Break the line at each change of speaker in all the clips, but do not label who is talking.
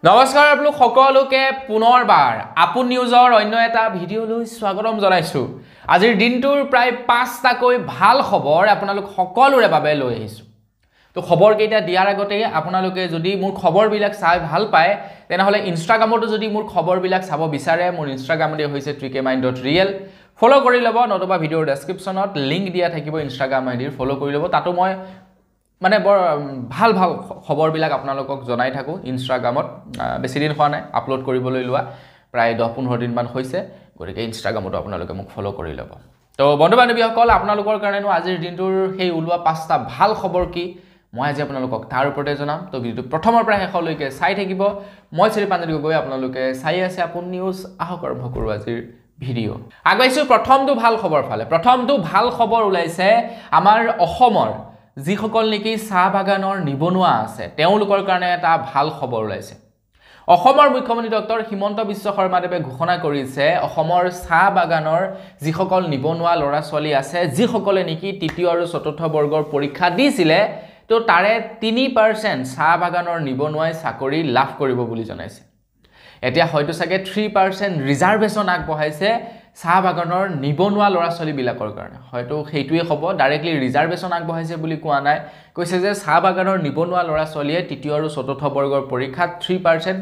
নমস্কাৰ আপোনালোক সকলোকে পুনৰবাৰ আপন নিউজৰ অন্য এটা ভিডিঅ'লৈ স্বাগতম জনাইছো। আজিৰ দিনটোৰ প্ৰায় 5টাকৈ ভাল খবৰ আপোনালোক সকলোৰে বাবে লৈ আহিছো। তো খবৰ কেইটা দিয়াৰ আগতে আপোনালোকে যদি মোৰ খবৰবিলাক চাই ভাল পায় তেনেহলে ইনষ্টাগ্ৰামতো যদি মোৰ খবৰবিলাক চাব বিচাৰে মোৰ ইনষ্টাগ্ৰাম আইডি হৈছে trikemind.real ফলো কৰি লব নতুবা ভিডিঅ'ৰ ডেসক্ৰিপচনত লিংক দিয়া থাকিব ইনষ্টাগ্ৰাম আইডিৰ ফলো কৰি লব তাতো মই মানে বৰ ভাল ভাল খবৰবিলাক আপোনালোকক জনাই থাকো ইনষ্টাগ্ৰামত বেছি দিন হোৱা নাই আপলোড কৰিবলৈ লোৱা প্ৰায় 10-15 দিন মান হৈছে গতিকে ইনষ্টাগ্ৰামতো আপোনালোকে মোক ফলো কৰি ল'ব তো বন্ধু বান্ধৱীসকল আপোনালোকৰ কাৰণেনো আজিৰ দিনটোৰ সেই ওলোৱা 5টা ভাল খবৰ কি মই আজি আপোনালোকক তাৰ ওপৰতে জনাম তো ভিডিঅ'টো প্ৰথমৰ পৰা শেষলৈকে চাই থাকিব মই শ্ৰী পাঞ্জাবী গগৈ আপোনালোকে চাই আছে আপোন নিউজ আহক আৰম্ভ কৰো আজিৰ ভিডিঅ' আগবাইছো প্ৰথমটো ভাল খবৰ ফালে প্ৰথমটো ভাল খবৰ ওলাইছে আমাৰ অসমৰ যিসকল নেকি চাহ বাগানৰ নিবনুৱা আছে তেওঁলোকৰ কাৰণে এটা ভাল খবৰ ওলাইছে অসমৰ মুখ্যমন্ত্ৰী ডক্টৰ হিমন্ত বিশ্ব শৰ্মাদেৱে ঘোষণা কৰিছে অসমৰ চাহ বাগানৰ যিসকল নিবনুৱা ল'ৰা ছোৱালী আছে যিসকলে নেকি তৃতীয় আৰু চতুৰ্থ বৰ্গৰ পৰীক্ষা দিছিলে তো তাৰে 3% চাহ বাগানৰ নিবনুৱাই চাকৰি লাভ কৰিব বুলি জনাইছে এতিয়া হয়তো চাগে 3% ৰিজাৰ্ভেশন আগবঢ়াইছে চাহ বাগানৰ নিবনুৱা ল'ৰা ছোৱালী বিলাকৰ কাৰণে হয়তো সেইটোৱে হ'ব ডাইৰেক্টলি ৰিজাৰ্ভেশন আগবঢ়াইছে বুলি কোৱা নাই কৈছে যে চাহ বাগানৰ নিবনুৱা ল'ৰা ছোৱালীয়ে তৃতীয় আৰু চতুৰ্থ বৰ্গৰ পৰীক্ষাত 3%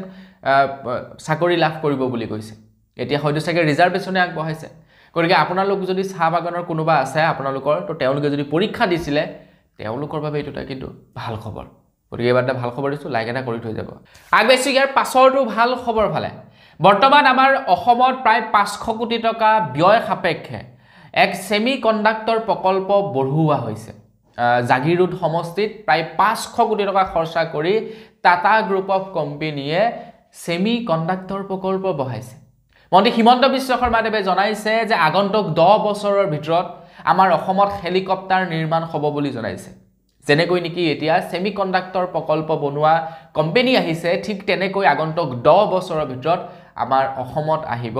চাকৰি লাভ কৰিব বুলি কৈছে এতিয়া হয়তো চাগে ৰিজাৰ্ভেশনে আগবঢ়াইছে গতিকে আপোনালোক যদি চাহ বাগানৰ কোনোবা আছে আপোনালোকৰ তো তেওঁলোকে যদি পৰীক্ষা দিছিলে তেওঁলোকৰ বাবে এইটো কিন্তু ভাল খবৰ গতিকে এবাৰ ভাল খবৰ দিছো লাইক এটা কৰি থৈ যাব আগবাইছো ইয়াৰ পাছৰটো ভাল খবৰ ফালে বৰ্তমান আমাৰ অসমত প্ৰায় 500 কোটি টকা ব্যয় সাপেক্ষে এক সেমি কণ্ডাক্টৰ প্ৰকল্প বঢ়ুৱা হৈছে জাগিৰোড সমষ্টিত প্ৰায় 500 কোটি টকা খৰচা কৰি টাটা গ্ৰুপ অফ কোম্পানীয়ে সেমি কণ্ডাক্টৰ প্ৰকল্প বহাইছে মন্ত্ৰী হিমন্ত বিশ্ব শৰ্মাদেৱে জনাইছে যে আগন্তুক 10 বছৰৰ ভিতৰত আমাৰ অসমত হেলিকপ্টাৰ নিৰ্মাণ হ'ব বুলি জনাইছে যেনেকৈ নেকি এতিয়া সেমি কণ্ডাক্টৰ প্ৰকল্প বনোৱা কোম্পানী আহিছে ঠিক তেনেকৈ আগন্তুক 10 বছৰৰ ভিতৰত আমাৰ অসমত আহিব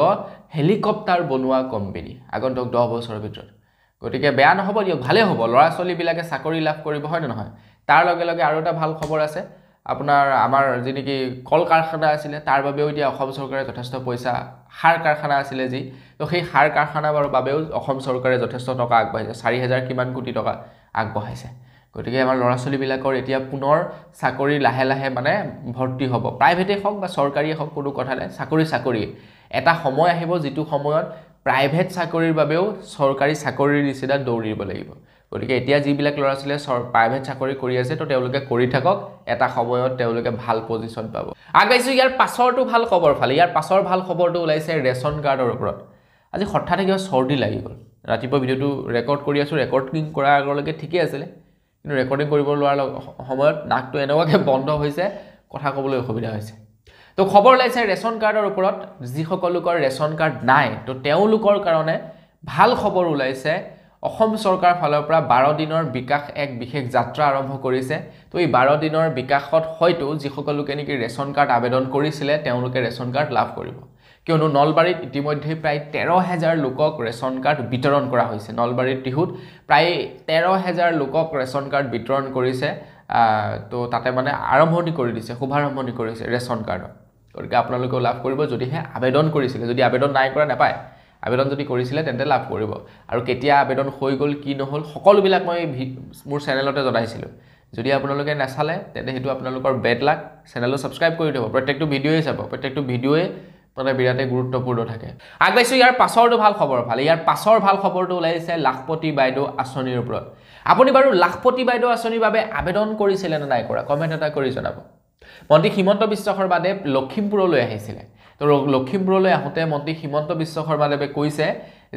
হেলিকপ্টাৰ বনোৱা কোম্পানী আগন্তুক 10 বছৰৰ ভিতৰত গতিকে বেয়া নহব দিয়ক ভালে হ'ব ল'ৰা ছোৱালী বিলাকে চাকৰি লাভ কৰিব হয় নহয় তাৰ লগে লগে আৰু এটা ভাল খবৰ আছে আপোনাৰ আমাৰ যিনেকি কল কাৰখানা আছিল তাৰ বাবেও এতিয়া অসম চৰকাৰে যথেষ্ট পইচা হাড় কাৰখানা আছিল যি তো সেই হাড় কাৰখানাৰ বাবেও অসম চৰকাৰে যথেষ্ট টকা আগবঢ়াইছে 4000 কিমান কোটি টকা আগবঢ়াইছে গতিকে আমাৰ ল'ৰা ছোৱালী বিলাকৰ এতিয়া পুনৰ চাকৰি লাহে লাহে মানে ভৰ্তি হ'ব প্ৰাইভেটে হওক বা চৰকাৰী হওক কোনো কথা নাই চাকৰি এটা সময় আহিব যেটো সময়ত প্ৰাইভেট চাকৰিৰ বাবেও চৰকাৰী চাকৰিৰ নিচিনা দৌৰিব লাগিব গতিকে এতিয়া যিবিলাক ল'ৰা ছোৱালীয়ে প্ৰাইভেট চাকৰি কৰি আছে তো তেওঁলোকে কৰি থাকক এটা সময়ত তেওঁলোকে ভাল পজিশন পাব আগবাইছো ইয়াৰ পাছৰটো ভাল খবৰ ফালে ইয়াৰ পাছৰ ভাল খবৰটো ওলাইছে ৰেচন কাৰ্ডৰ ওপৰত আজি হঠাতে কিবা চৰ্দি লাগি গ'ল ৰাতিপুৱা ভিডিঅ'টো ৰেকৰ্ড কৰি আছো ৰেকৰ্ডিং কৰাৰ আগলৈকে ঠিকই আছিল কিন্তু ৰেকৰ্ডিং কৰিব লোৱাৰ সময়ত নাকটো এনেকুৱাকৈ বন্ধ হৈছে কথা ক'বলৈ অসুবিধা হৈছে তো খবৰ ওলাইছে ৰেচন কাৰ্ডৰ ওপৰত যিসকলৰ ৰেচন কাৰ্ড নাই তো তেওঁলোকৰ কাৰণে ভাল খবৰ ওলাইছে অসম চৰকাৰ ফালৰ পৰা 12 দিনৰ বিকাশ এক বিশেষ যাত্ৰা আৰম্ভ কৰিছে তো এই 12 দিনৰ বিকাশত হয়তো যিসকলকে নেকি ৰেচন কাৰ্ড আবেদন কৰিছিলে তেওঁলোকে ৰেচন কাৰ্ড লাভ কৰিব কিয়নো নলবাৰীত ইতিমধ্যে প্ৰায় 13000 লোকক ৰেচন কাৰ্ড বিতৰণ কৰা হৈছে নলবাৰীত টিহুত প্ৰায় 13000 লোকক ৰেচন কাৰ্ড বিতৰণ কৰিছে তো তাতে মানে আৰম্ভণি কৰি দিছে শুভাৰম্ভণি কৰিছে ৰেচন কাৰ্ডৰ গতিকে আপোনালোকে লাভ কৰিব যদিহে আবেদন কৰিছিলে যদি আবেদন নাই কৰা নাপায় আবেদন যদি কৰিছিলে তেন্তে লাভ কৰিব আৰু কেতিয়া আবেদন হৈ গ'ল কি নহল সকলোবিলাক মই মোৰ চেনেলতে জনাইছিলো যদি আপোনালোকে নাচালে তেন্তে হেতু আপোনালোকৰ বেড লাক চেনেলটো সাবস্ক্ৰাইব কৰি দিব প্ৰত্যেকটো ভিডিঅ'ই চাব প্ৰত্যেকটো ভিডিঅ'ই মানে বিৰাটে গুৰুত্বপূৰ্ণ থাকে আগবাইছো ইয়াৰ পাছৰটো ভাল খবৰ ফালে ইয়াৰ পাছৰ ভাল খবৰটো ওলাইছে লাখপতি বাইদেউ আঁচনিৰ ওপৰত আপুনি বাৰু লাখপতি বাইদেউ আঁচনিৰ বাবে আবেদন কৰিছিলে নে নাই কৰা কমেন্ট এটা কৰি জনাব মন্ত্ৰী হিমন্ত বিশ্ব শৰ্মাদেৱ লখিমপুৰলৈ আহিছিলে তো লখিমপুৰলৈ আহোতে মন্ত্ৰী হিমন্ত বিশ্ব শৰ্মাদেৱে কৈছে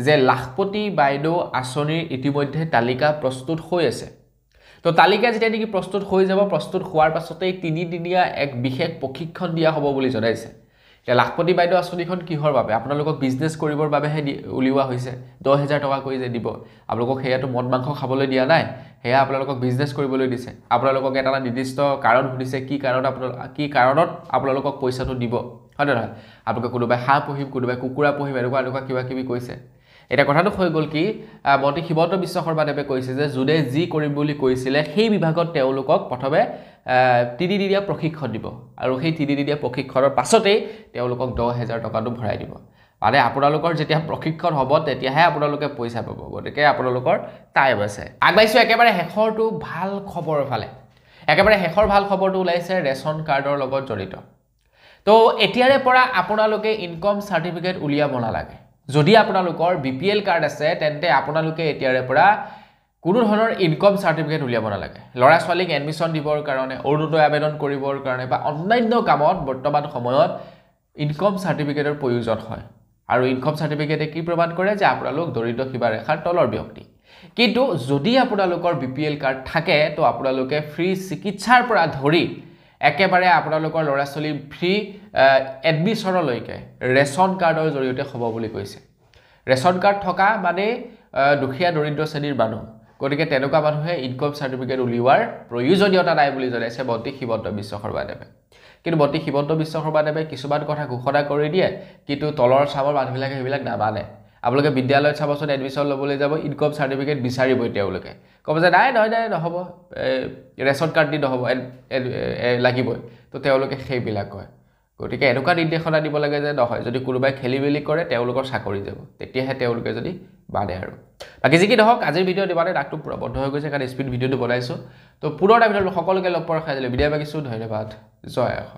যে লাখপতি বাইদেউ আঁচনিৰ ইতিমধ্যে তালিকা প্ৰস্তুত হৈ আছে তো তালিকা যেতিয়া নেকি প্ৰস্তুত হৈ যাব প্ৰস্তুত হোৱাৰ পাছতেই 3 দিনীয়া এক বিশেষ প্ৰশিক্ষণ দিয়া হ'ব বুলি জনাইছে লাখপতি বাইদেউ আঁচনিখন কিহৰ বাবে আপোনালোকক বিজনেছ কৰিবৰ বাবেহে উলিওৱা হৈছে 10000 টকা কৰি যে দিব আপোনালোকক হেয়াটো মদ মাংস খাবলৈ দিয়া নাই হেয়া আপোনালোকক বিজনেছ কৰিবলৈ দিছে আপোনালোকক এটা নিৰ্দিষ্ট কাৰণ সুধিছে কি কাৰণত আপোনালোকক পইচাটো দিব হয় নহয় আপোনালোকে কোনোবাই হাঁহ পুহিম কোনোবাই কুকুৰা পুহিম এনেকুৱা কিবা কিবি কৈছে এটা কথাটো হৈ গ'ল কি মন্ত্ৰী হিমন্ত বিশ্ব শৰ্মাদেৱে কৈছে যে যোনে যি কৰিম বুলি কৈছিলে সেই বিভাগত তেওঁলোকক প্ৰথমে 3 দিনীয়া প্ৰশিক্ষণ দিব আৰু সেই 3 দিনীয়া প্ৰশিক্ষণৰ পাছতেই তেওঁলোকক 10,000 টকাটো ভৰাই দিব মানে আপোনালোকৰ যেতিয়া প্ৰশিক্ষণ হ'ব তেতিয়াহে আপোনালোকে পইচা পাব গতিকে আপোনালোকৰ টাইম আছে আগবাইছো একেবাৰে শেষৰটো ভাল খবৰ ফালে একেবাৰে শেষৰ ভাল খবৰটো ওলাইছে ৰেচন কাৰ্ডৰ লগত জড়িত তো এতিয়াৰে পৰা আপোনালোকে ইনকম সাৰ্টিফিকেট উলিয়াব নালাগে যদি আপোনালোকৰ বিপিএল কাৰ্ড আছে তেন্তে আপোনালোকে এতিয়াৰে পৰা কোনো ধৰণৰ ইনকম সাৰ্টিফিকেট উলিয়াব নালাগে লৰা ছোৱালীক এডমিশন দিবৰ কাৰণে অৰুণোদয় আবেদন কৰিবৰ কাৰণে বা অন্যান্য কামত বৰ্তমান সময়ত ইনকম সাৰ্টিফিকেটৰ প্ৰয়োজন হয় আৰু ইনকম সাৰ্টিফিকেটে কি প্ৰমাণ কৰে যে আপোনালোক দৰিদ্ৰ সীমা ৰেখাৰ তলৰ ব্যক্তি কিন্তু যদি আপোনালোকৰ বিপিএল কাৰ্ড থাকে তো আপোনালোকে ফ্ৰী চিকিৎসাৰ পৰা ধৰি একেবাৰে আপোনালোকৰ লৰা ছোৱালী ফ্ৰী এডমিশনলৈকে ৰেচন কাৰ্ডৰ জৰিয়তে হ'ব বুলি কৈছে ৰেচন কাৰ্ড থকা মানে দুখীয়া দৰিদ্ৰ শ্ৰেণীৰ মানুহ গতিকে তেনেকুৱা মানুহে ইনকম সাৰ্টিফিকেট উলিওৱাৰ প্ৰয়োজনীয়তা নাই বুলি জনাইছে মন্ত্ৰী হিমন্ত বিশ্ব শৰ্মাদেৱে কিন্তু মন্ত্ৰী হিমন্ত বিশ্ব শৰ্মাদেৱে কিছুমান কথা ঘোষণা কৰি দিয়ে কিন্তু তলৰ চামৰ মানুহবিলাকে সেইবিলাক নামানে আপোনালোকে বিদ্যালয়ত চাবচোন এডমিশন ল'বলৈ যাব ইনকম সাৰ্টিফিকেট বিচাৰিবই তেওঁলোকে ক'ব যে নাই নহ'ব ৰেচন কাৰ্ড দি নহ'ব লাগিবই তো তেওঁলোকে সেইবিলাক কয় গতিকে এনেকুৱা নিৰ্দেশনা দিব লাগে যে নহয় যদি কোনোবাই খেলি মেলি কৰে তেওঁলোকৰ চাকৰি যাব তেতিয়াহে তেওঁলোকে যদি বাদে আৰু বাকি যি কি নহওক আজিৰ ভিডিঅ' দিবানে ডাকটো পুৰা বন্ধ হৈ গৈছে কাৰণ স্পীড ভিডিঅ'টো বনাইছোঁ তো পুনৰ এটা ভিডিঅ'ত সকলোকে লগ পোৱাৰ খাই দিলে বিদায় মাগিছোঁ ধন্যবাদ জয় অসম